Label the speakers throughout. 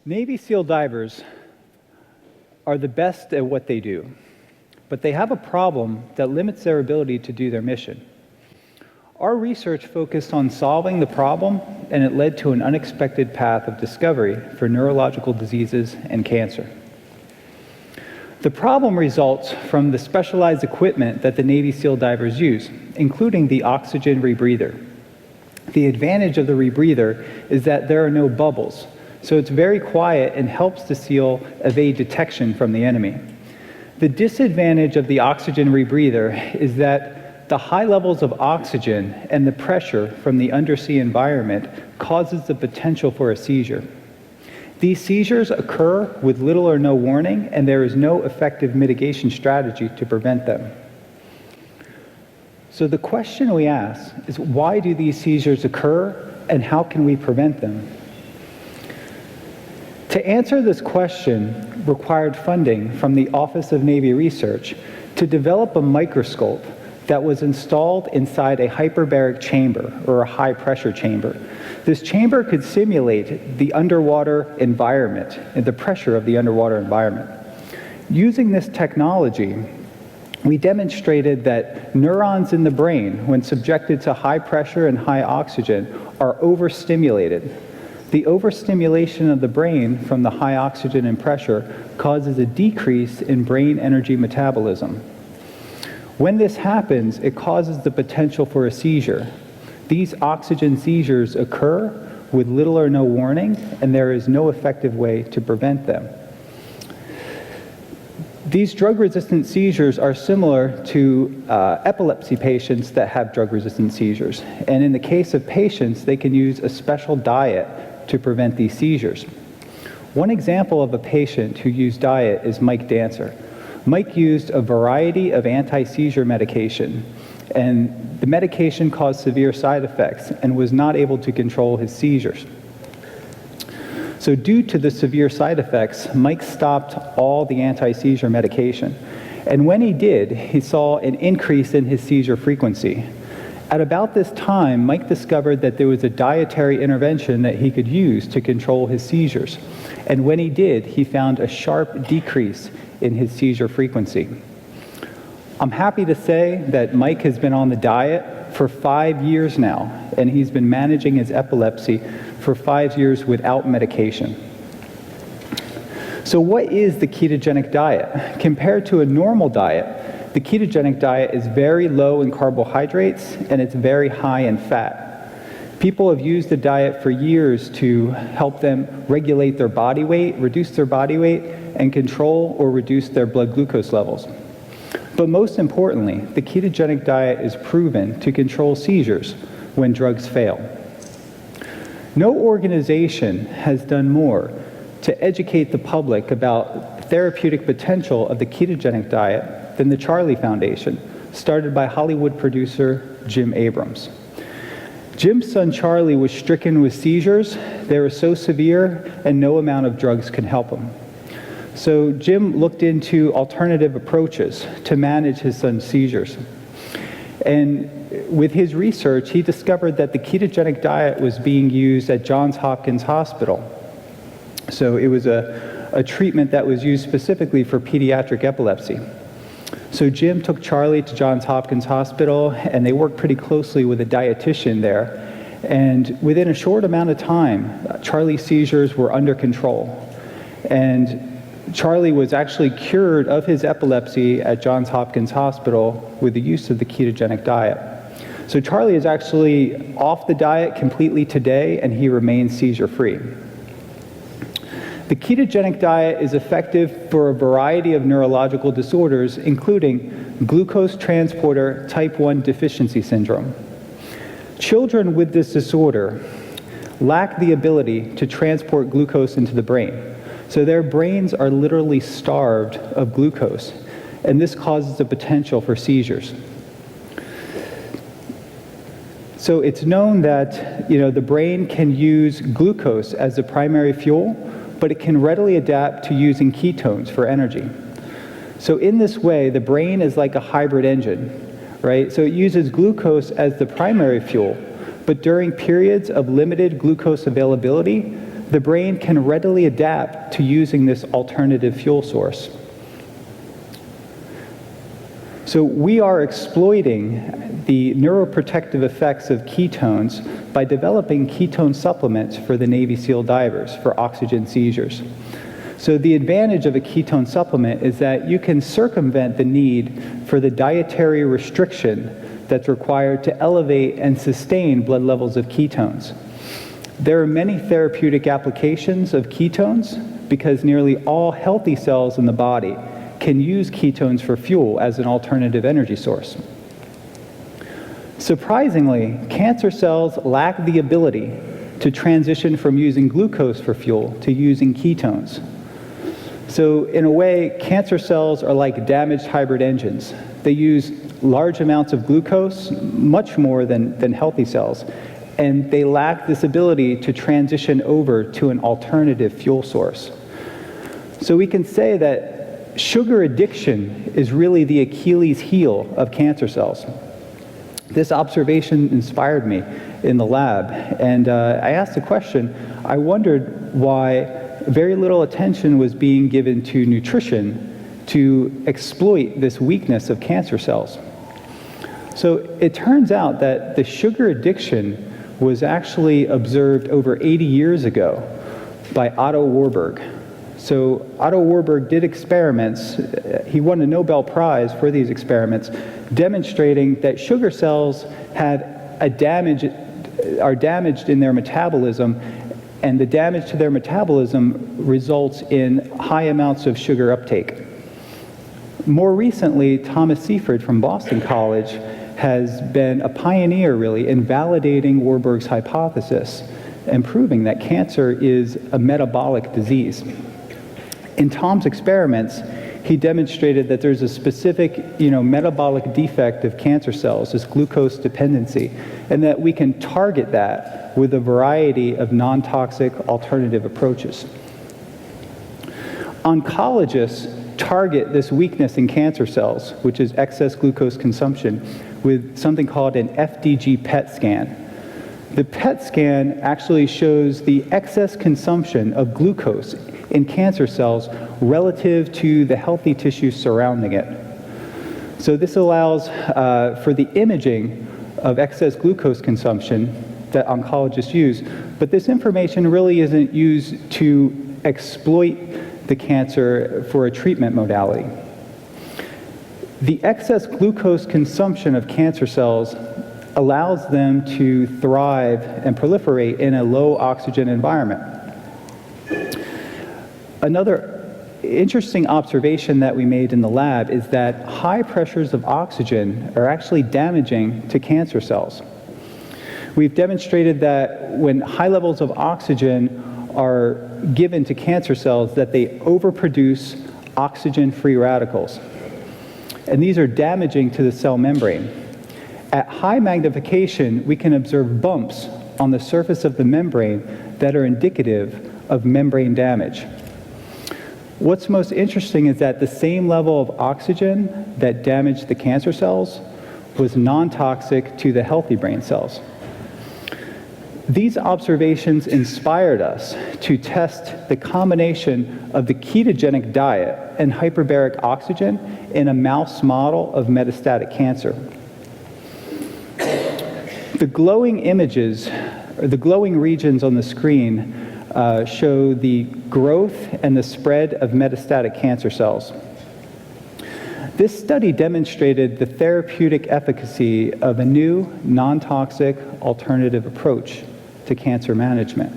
Speaker 1: Navy SEAL divers are the best at what they do, but they have a problem that limits their ability to do their mission. Our research focused on solving the problem, and it led to an unexpected path of discovery for neurological diseases and cancer. The problem results from the specialized equipment that the Navy SEAL divers use, including the oxygen rebreather. The advantage of the rebreather is that there are no bubbles, so it's very quiet and helps the SEAL evade detection from the enemy. The disadvantage of the oxygen rebreather is that the high levels of oxygen and the pressure from the undersea environment causes the potential for a seizure. These seizures occur with little or no warning, and there is no effective mitigation strategy to prevent them. So the question we ask is, why do these seizures occur, and how can we prevent them? To answer this question required funding from the Office of Navy Research to develop a microscope that was installed inside a hyperbaric chamber, or a high-pressure chamber. This chamber could simulate the underwater environment and the pressure of the underwater environment. Using this technology, we demonstrated that neurons in the brain, when subjected to high pressure and high oxygen, are overstimulated. The overstimulation of the brain from the high oxygen and pressure causes a decrease in brain energy metabolism. When this happens, it causes the potential for a seizure. These oxygen seizures occur with little or no warning, and there is no effective way to prevent them. These drug-resistant seizures are similar to epilepsy patients that have drug-resistant seizures. And in the case of patients, they can use a special diet to prevent these seizures. One example of a patient who used diet is Mike Dancer. Mike used a variety of anti-seizure medication, and the medication caused severe side effects and was not able to control his seizures. So due to the severe side effects, Mike stopped all the anti-seizure medication. And when he did, he saw an increase in his seizure frequency. At about this time, Mike discovered that there was a dietary intervention that he could use to control his seizures. And when he did, he found a sharp decrease in his seizure frequency. I'm happy to say that Mike has been on the diet for 5 years now, and he's been managing his epilepsy for 5 years without medication. So what is the ketogenic diet? Compared to a normal diet, the ketogenic diet is very low in carbohydrates and it's very high in fat. People have used the diet for years to help them regulate their body weight, reduce their body weight, and control or reduce their blood glucose levels. But most importantly, the ketogenic diet is proven to control seizures when drugs fail. No organization has done more to educate the public about the therapeutic potential of the ketogenic diet than the Charlie Foundation, started by Hollywood producer Jim Abrams. Jim's son Charlie was stricken with seizures. They were so severe and no amount of drugs could help him. So Jim looked into alternative approaches to manage his son's seizures. And with his research, he discovered that the ketogenic diet was being used at Johns Hopkins Hospital. So it was a treatment that was used specifically for pediatric epilepsy. So Jim took Charlie to Johns Hopkins Hospital, and they worked pretty closely with a dietitian there. And within a short amount of time, Charlie's seizures were under control. And Charlie was actually cured of his epilepsy at Johns Hopkins Hospital with the use of the ketogenic diet. So Charlie is actually off the diet completely today, and he remains seizure-free. The ketogenic diet is effective for a variety of neurological disorders, including glucose transporter type 1 deficiency syndrome. Children with this disorder lack the ability to transport glucose into the brain. So their brains are literally starved of glucose, and this causes the potential for seizures. So it's known that the brain can use glucose as the primary fuel, but it can readily adapt to using ketones for energy. So in this way, the brain is like a hybrid engine, right? So it uses glucose as the primary fuel, but during periods of limited glucose availability, the brain can readily adapt to using this alternative fuel source. So we are exploiting the neuroprotective effects of ketones by developing ketone supplements for the Navy SEAL divers for oxygen seizures. So the advantage of a ketone supplement is that you can circumvent the need for the dietary restriction that's required to elevate and sustain blood levels of ketones. There are many therapeutic applications of ketones because nearly all healthy cells in the body can use ketones for fuel as an alternative energy source. Surprisingly, cancer cells lack the ability to transition from using glucose for fuel to using ketones. So in a way, cancer cells are like damaged hybrid engines. They use large amounts of glucose, much more than healthy cells, and they lack this ability to transition over to an alternative fuel source. So we can say that sugar addiction is really the Achilles heel of cancer cells. This observation inspired me in the lab, and I asked the question, I wondered why very little attention was being given to nutrition to exploit this weakness of cancer cells. So it turns out that the sugar addiction was actually observed over 80 years ago by Otto Warburg. So Otto Warburg did experiments. He won a Nobel Prize for these experiments, demonstrating that sugar cells are damaged in their metabolism, and the damage to their metabolism results in high amounts of sugar uptake. More recently, Thomas Seifert from Boston College has been a pioneer, really, in validating Warburg's hypothesis and proving that cancer is a metabolic disease. In Tom's experiments, he demonstrated that there's a specific, metabolic defect of cancer cells, this glucose dependency, and that we can target that with a variety of non-toxic alternative approaches. Oncologists target this weakness in cancer cells, which is excess glucose consumption, with something called an FDG PET scan. The PET scan actually shows the excess consumption of glucose in cancer cells relative to the healthy tissue surrounding it. So this allows for the imaging of excess glucose consumption that oncologists use, but this information really isn't used to exploit the cancer for a treatment modality. The excess glucose consumption of cancer cells allows them to thrive and proliferate in a low oxygen environment. Another interesting observation that we made in the lab is that high pressures of oxygen are actually damaging to cancer cells. We've demonstrated that when high levels of oxygen are given to cancer cells, that they overproduce oxygen-free radicals. And these are damaging to the cell membrane. At high magnification, we can observe bumps on the surface of the membrane that are indicative of membrane damage. What's most interesting is that the same level of oxygen that damaged the cancer cells was non-toxic to the healthy brain cells. These observations inspired us to test the combination of the ketogenic diet and hyperbaric oxygen in a mouse model of metastatic cancer. The glowing images, or the glowing regions on the screen, show the growth and the spread of metastatic cancer cells. This study demonstrated the therapeutic efficacy of a new, non-toxic alternative approach to cancer management.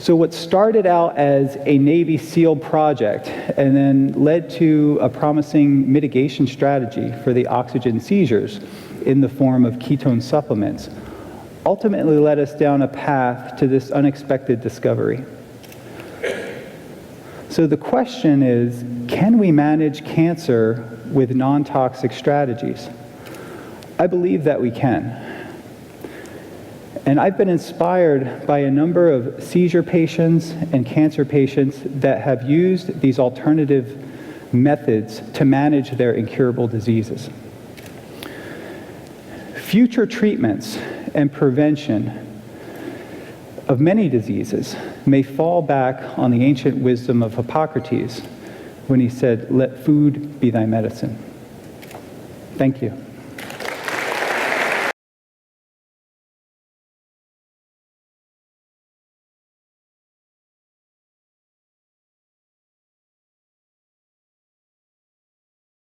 Speaker 1: So what started out as a Navy SEAL project and then led to a promising mitigation strategy for the oxygen seizures in the form of ketone supplements ultimately led us down a path to this unexpected discovery. So the question is, can we manage cancer with non-toxic strategies? I believe that we can. And I've been inspired by a number of seizure patients and cancer patients that have used these alternative methods to manage their incurable diseases. Future treatments and prevention of many diseases may fall back on the ancient wisdom of Hippocrates when he said, "Let food be thy medicine." Thank you.